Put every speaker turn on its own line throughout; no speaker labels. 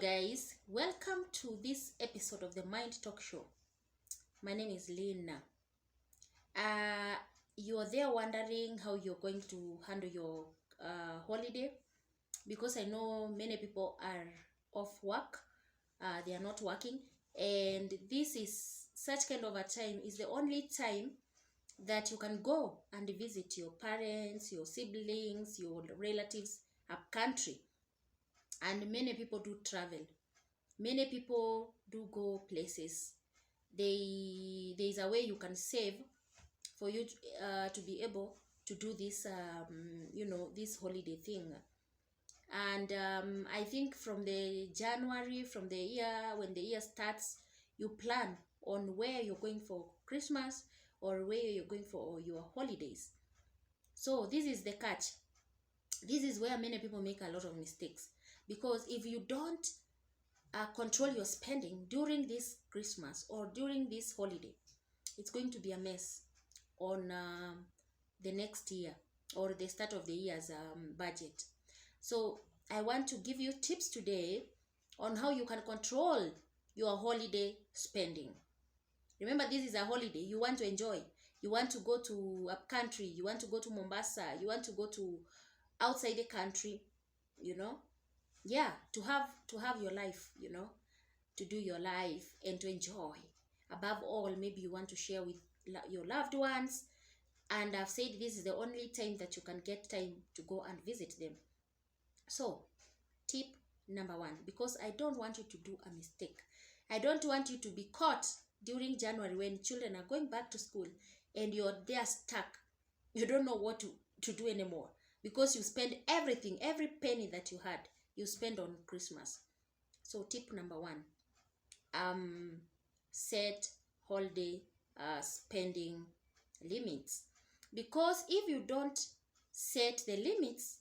guys, welcome to this episode of the Mind Talk Show. My name is Lena. Uh, you're there wondering how you're going to handle your holiday, because I know many people are off work, they are not working, and this is such kind of a time, is the only time that you can go and visit your parents, your siblings, your relatives up country. And many people do travel. Many people do go places. There's a way you can save for you to be able to do this, this holiday thing. And I think from the January, from the year, when the year starts, you plan on where you're going for Christmas or where you're going for your holidays. So this is the catch. This is where many people make a lot of mistakes, because if you don't control your spending during this Christmas or during this holiday, it's going to be a mess on the next year or the start of the year's budget. So I want to give you tips today on how you can control your holiday spending. Remember, this is a holiday. You want to enjoy. You want to go to a country. You want to go to Mombasa. You want to go to outside the country, to have your life, to do your life and to enjoy. Above all, maybe you want to share with your loved ones, and I've said this is the only time that you can get time to go and visit them. So tip number 1, because I don't want you to do a mistake. I don't want you to be caught during January when children are going back to school and you're there stuck. You don't know what to do anymore, because you spend everything, every penny that you had, you spend on Christmas. So tip number 1, set holiday spending limits. Because if you don't set the limits,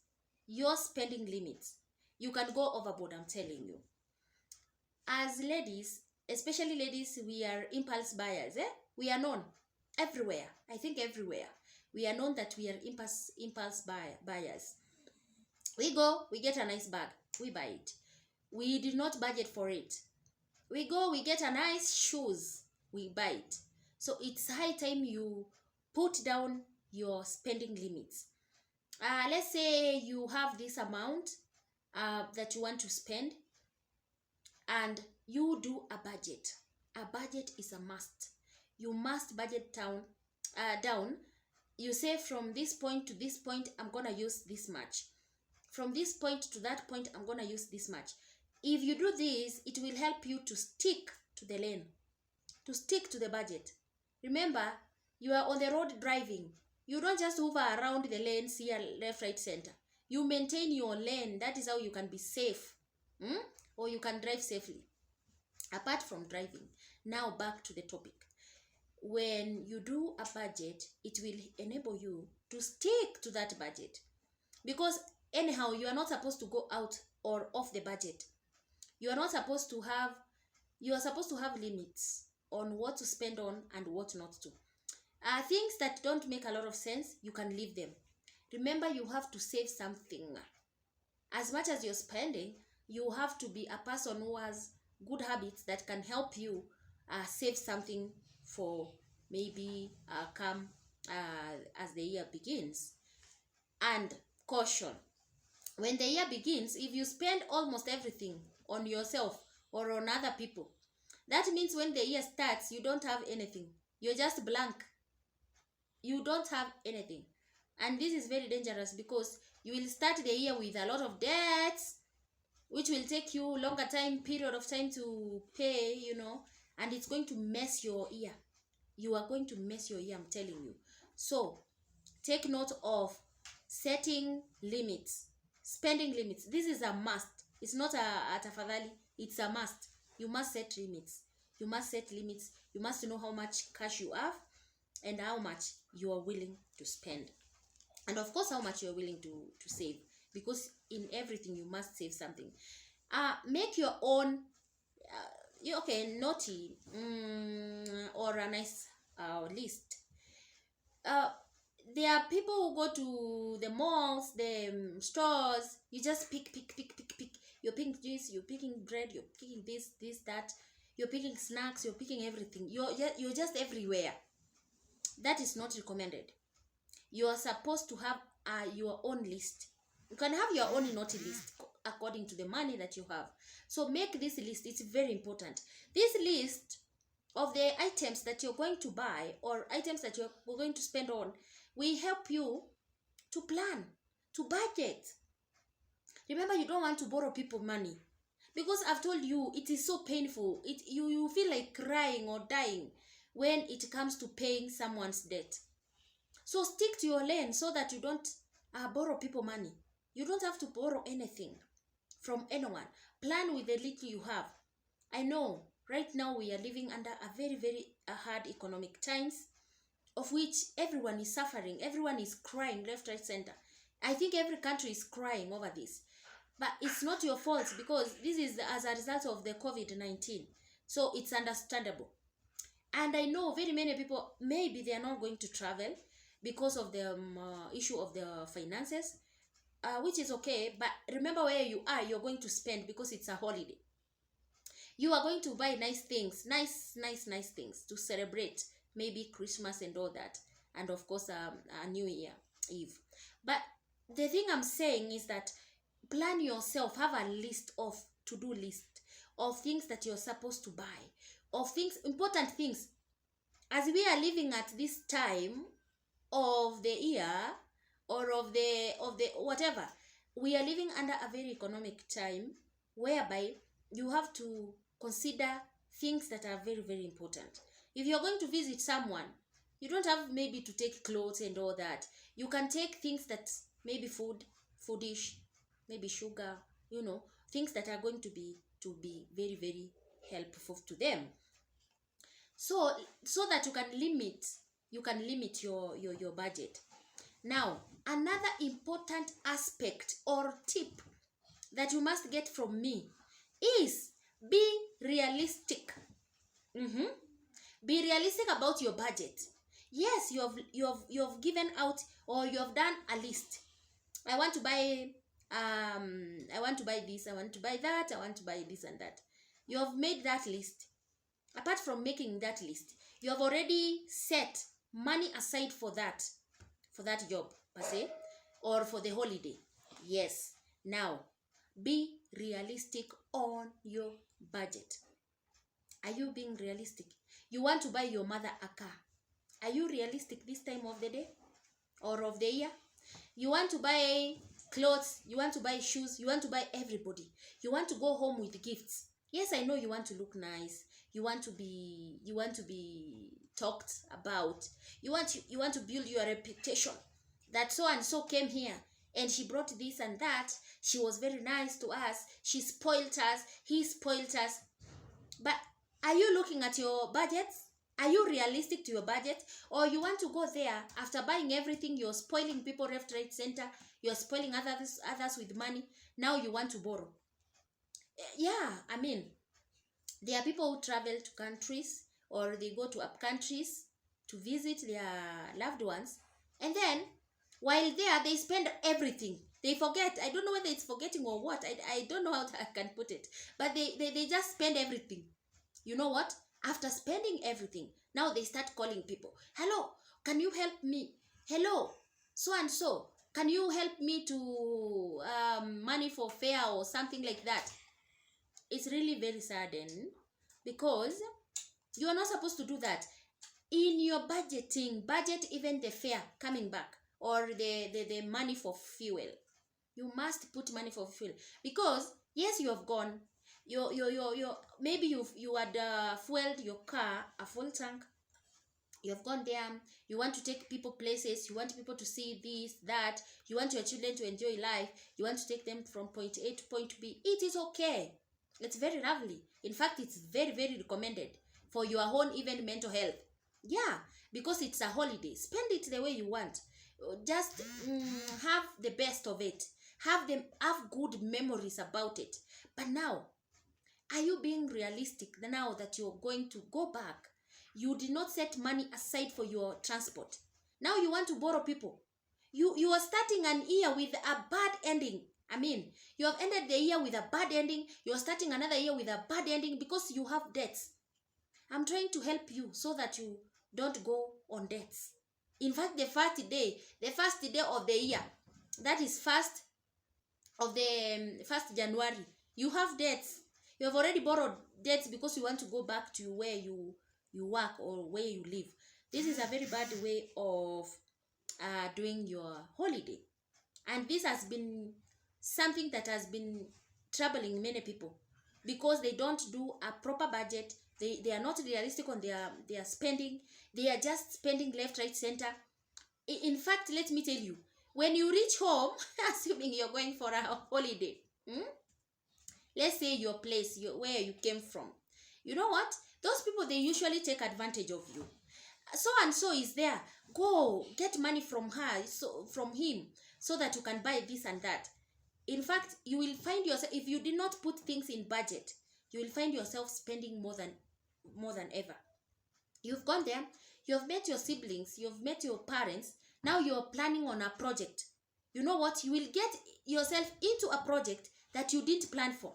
your spending limits, you can go overboard, I'm telling you. As ladies, especially ladies, we are impulse buyers. We are known everywhere. I think everywhere. We are known that we are impulse buyers. We go, we get a nice bag, we buy it. We did not budget for it. We go, we get a nice shoes, we buy it. So it's high time you put down your spending limits. Let's say you have this amount that you want to spend, and you do a budget. A budget is a must. You must budget down. You say, from this point to this point, I'm gonna use this much. From this point to that point, I'm gonna use this much. If you do this, it will help you to stick to the lane, to stick to the budget. Remember, you are on the road driving. You don't just hover around the lanes here, left, right, center. You maintain your lane. That is how you can be safe, or you can drive safely. Apart from driving, now back to the topic. When you do a budget, it will enable you to stick to that budget, because anyhow, you are not supposed to go out or off the budget. You are supposed to have limits on what to spend on and what not to. Things that don't make a lot of sense, you can leave them. Remember, you have to save something. As much as you're spending, you have to be a person who has good habits that can help you save something for maybe come as the year begins. And caution, when the year begins, if you spend almost everything on yourself or on other people, that means when the year starts, you don't have anything. You're just blank. You don't have anything. And this is very dangerous, because you will start the year with a lot of debts, which will take you longer period of time to pay, and it's going to mess your year. You are going to mess your year, I'm telling you. So take note of setting limits, spending limits. This is a must. It's not a tafadhali, it's a must. You must set limits. You must set limits. You must know how much cash you have and how much you are willing to spend. And of course, how much you are willing to save, because in everything you must save something. Make your own naughty or a nice list. There are people who go to the malls, the stores. You just pick. You're picking this, you're picking bread, you're picking this, that. You're picking snacks, you're picking everything. You're just everywhere. That is not recommended. You are supposed to have your own list. You can have your own naughty list according to the money that you have. So make this list. It's very important. This list of the items that you're going to buy or items that you're going to spend on will help you to plan, to budget. Remember, you don't want to borrow people money, because I've told you it is so painful. You feel like crying or dying when it comes to paying someone's debt. So stick to your lane so that you don't borrow people money. You don't have to borrow anything from anyone. Plan with the little you have. I know right now we are living under a very, very hard economic times, of which everyone is suffering. Everyone is crying left, right, center. I think every country is crying over this. But it's not your fault, because this is as a result of the COVID-19. So it's understandable. And I know very many people, maybe they are not going to travel because of the issue of the finances, which is okay. But remember, where you are, you're going to spend, because it's a holiday. You are going to buy nice things, nice things to celebrate, maybe Christmas and all that, and of course a New Year Eve. But the thing I'm saying is that plan yourself. Have a list of to-do list of things that you're supposed to buy, of things, important things. As we are living at this time of the year, or of the whatever, we are living under a very economic time, whereby you have to consider things that are very, very important. If you're going to visit someone, you don't have maybe to take clothes and all that. You can take things that maybe foodish, maybe sugar, things that are going to be very, very helpful to them. So that you can limit your budget. Now, another important aspect or tip that you must get from me is be realistic. Be realistic about your budget. Yes, you have given out, or you have done a list. I want to buy this, I want to buy that, I want to buy this and that. You have made that list. Apart from making that list, you have already set money aside for that job per se, or for the holiday. Yes. Now, be realistic on your budget. Are you being realistic? You want to buy your mother a car. Are you realistic this time of the day or of the year? You want to buy clothes, you want to buy shoes, you want to buy everybody. You want to go home with gifts. Yes, I know you want to look nice. You want to be talked about. You want to build your reputation, that so and so came here and she brought this and that. She was very nice to us. She spoiled us. He spoiled us. But are you looking at your budgets? Are you realistic to your budget? Or you want to go there, after buying everything, you're spoiling people left, right, center. You're spoiling others with money. Now you want to borrow. Yeah, I mean, there are people who travel to countries, or they go to up countries to visit their loved ones. And then, while there, they spend everything. They forget. I don't know whether it's forgetting or what. I don't know how I can put it. But they just spend everything. You know what? After spending everything, now they start calling people. Hello, can you help me? Hello, so and so, can you help me to money for fare or something like that? It's really very saddening, because you are not supposed to do that. In your budgeting, budget even the fare coming back, or the money for fuel. You must put money for fuel, because yes, you have gone. Maybe you had fueled your car a full tank. You have gone there. You want to take people places. You want people to see this, that. You want your children to enjoy life. You want to take them from point A to point B. It is okay. It's very lovely. In fact, it's very, very recommended for your own even mental health. Yeah, because it's a holiday. Spend it the way you want. Just have the best of it. Have good memories about it. But now, are you being realistic now that you're going to go back? You did not set money aside for your transport. Now you want to borrow people. You are starting an year with a bad ending. I mean, you have ended the year with a bad ending. You're starting another year with a bad ending because you have debts. I'm trying to help you so that you don't go on debts. In fact, the first day of the year, that is first January, you have debts. You have already borrowed debts because you want to go back to where you work or where you live. This is a very bad way of doing your holiday, and this has been something that has been troubling many people because they don't do a proper budget. They are not realistic on their spending. They are just spending left, right, center. In fact, let me tell you, when you reach home, assuming you're going for a holiday, let's say your place, where you came from, you know what? Those people, they usually take advantage of you. So and so is there. Go get money from her, so from him, so that you can buy this and that. In fact, you will find yourself, if you did not put things in budget, you will find yourself spending more than ever. You've gone there, you've met your siblings, you've met your parents. Now you're planning on a project. You know what? You will get yourself into a project that you didn't plan for.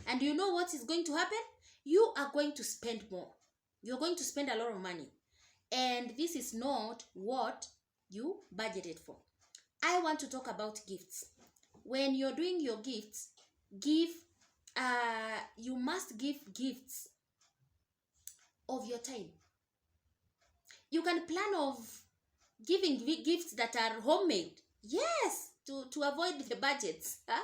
And you know what is going to happen? You are going to spend more. You're going to spend a lot of money. And this is not what you budgeted for. I want to talk about gifts. When you're doing your gifts, you must give gifts of your time. You can plan of giving gifts that are homemade. Yes, to avoid the budgets. Huh?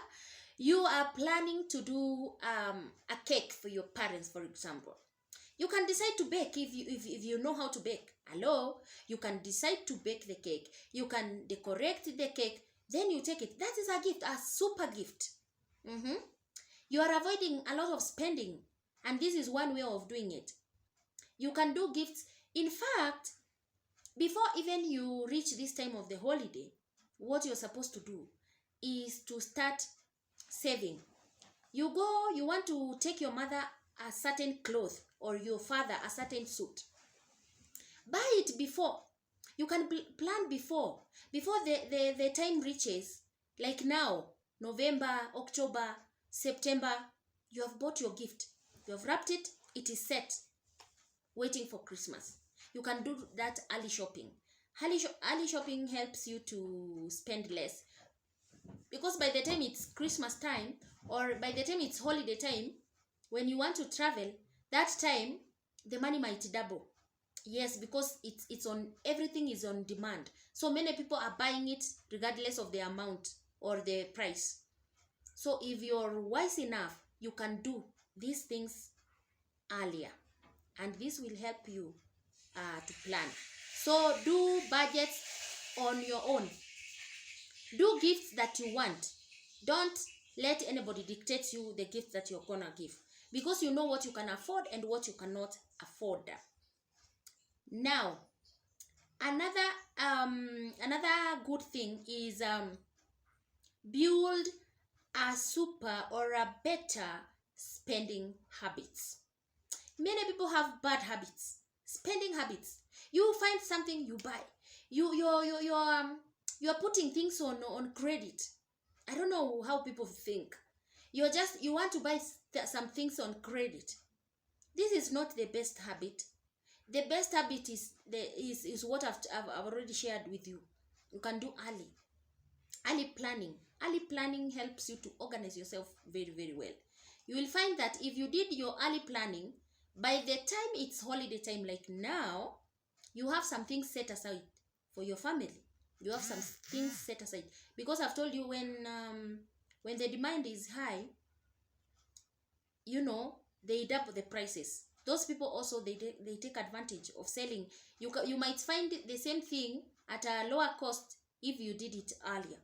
You are planning to do a cake for your parents, for example. You can decide to bake if you know how to bake. Hello, you can decide to bake the cake. You can decorate the cake. Then you take it. That is a gift, a super gift. You are avoiding a lot of spending, and this is one way of doing it. You can do gifts. In fact, before even you reach this time of the holiday, what you're supposed to do is to start saving. You want to take your mother a certain cloth or your father a certain suit. Buy it before. You can plan before the time reaches. Like now, November, October, September, you have bought your gift. You have wrapped it. It is set, waiting for Christmas. You can do that early shopping. Early shopping helps you to spend less. Because by the time it's Christmas time or by the time it's holiday time, when you want to travel, that time the money might double. Yes, because it's on, everything is on demand. So many people are buying it regardless of the amount or the price. So if you're wise enough, you can do these things earlier, and this will help you to plan. So do budgets on your own. Do gifts that you want. Don't let anybody dictate you the gifts that you're gonna give, because you know what you can afford and what you cannot afford. Now, another good thing is build a super or a better spending habits. Many people have bad habits, spending habits. You find something, you buy. You're putting things on credit. I don't know how people think. You want to buy some things on credit. This is not the best habit. The best habit is what I've already shared with you. You can do early planning. Early planning helps you to organize yourself very, very well. You will find that if you did your early planning, by the time it's holiday time, like now, you have some things set aside for your family. You have some things set aside, because I've told you, when the demand is high, they double the prices. Those people also, they take advantage of selling. You might find the same thing at a lower cost if you did it earlier.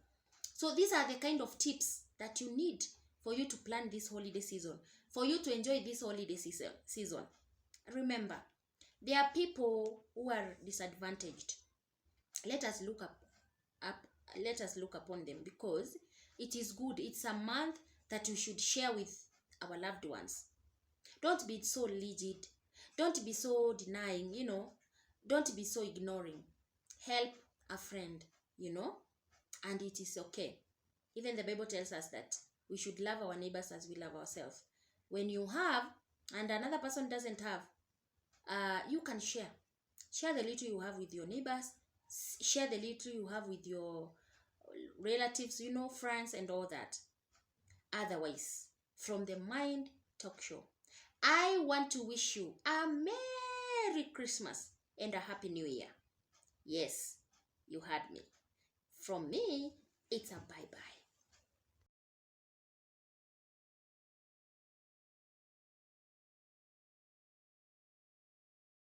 So these are the kind of tips that you need for you to plan this holiday season, for you to enjoy this holiday season. Remember, there are people who are disadvantaged. Let us look upon them, because it is good. It's a month that we should share with our loved ones. Don't be so rigid. Don't be so denying, Don't be so ignoring. Help a friend, and it is okay. Even the Bible tells us that we should love our neighbors as we love ourselves. When you have and another person doesn't have, you can share. Share the little you have with your neighbors. Share the little you have with your relatives, friends and all that. Otherwise, from the Mind Talk Show, I want to wish you a Merry Christmas and a Happy New Year. Yes, you heard me. From me, it's a bye-bye.